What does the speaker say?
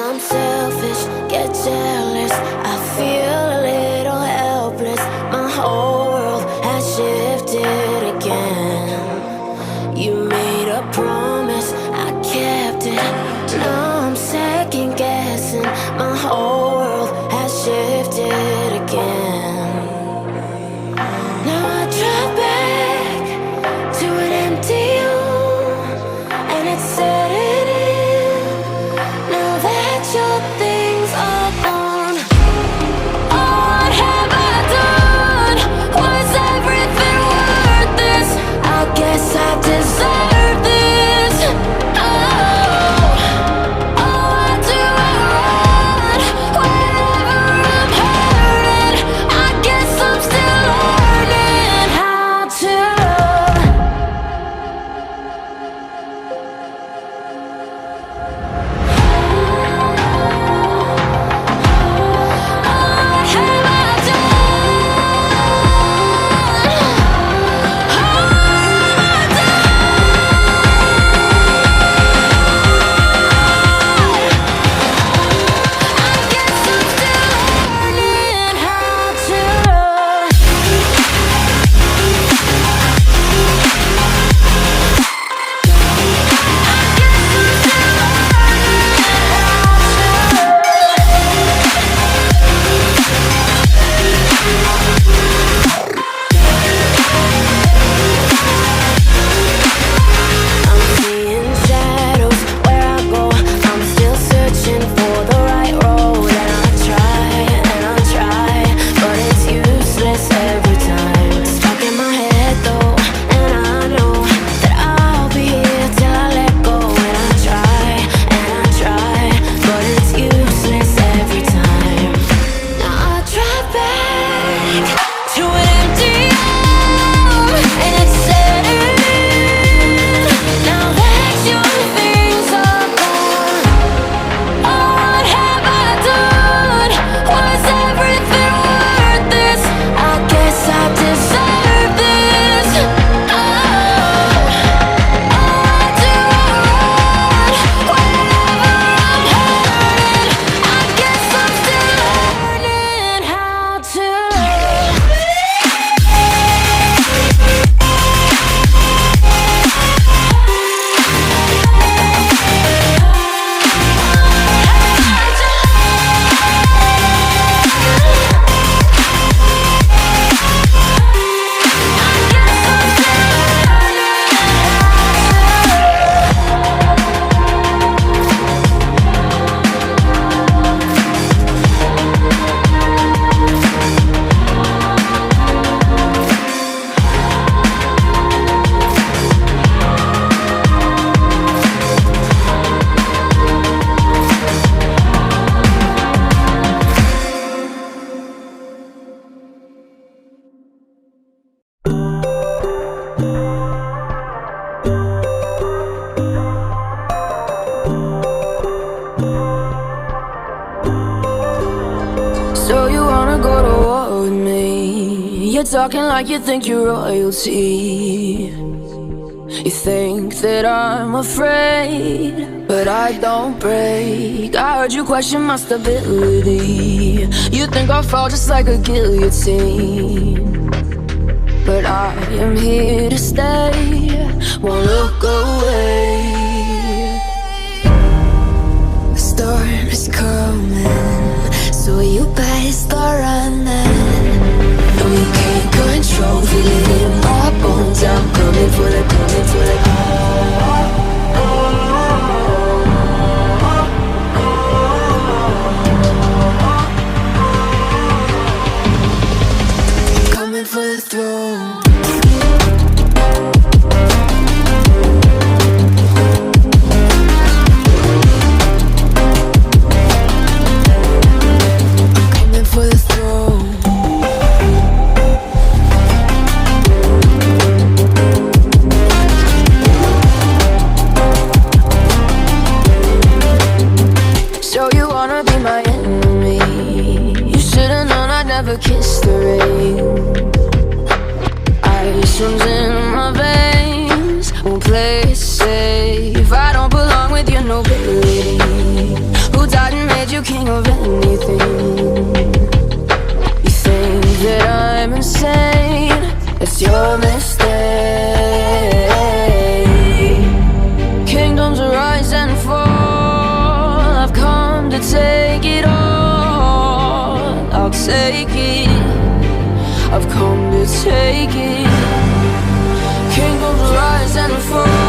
I'm selfish, get jealous. I feel a little helpless. My whole world has shifted again. You made a promise, I kept it. Now I'm second guessing. My whole world has shifted again. Now I drive back to an empty room, and it's setting in. Now that your things are gone, what have I done? Was everything worth this? I guess I deserve this. Why do I run whenever I'm hurting? I guess I'm still learning how to love. What have I So you wanna go to war with me? You're talking like you think you're royalty. You think that I'm afraid, but I don't break. I heard you question my stability. You think I'll fall just like a guillotine, but I am here to stay, won't look away. The storm is coming, so you better start running. No, you can't control, feel it in my bones. I'm coming for the, coming for the. Coming for the throne. Never kissed the rain. Ice runs in my veins, won't play it safe. I don't belong with your nobility. Who died in king of anything. You think that I'm insane, it's your mistake. Kingdoms rise and fall, I've come to take it all. I'll take it, I've come to take it. Kingdoms rise and fall.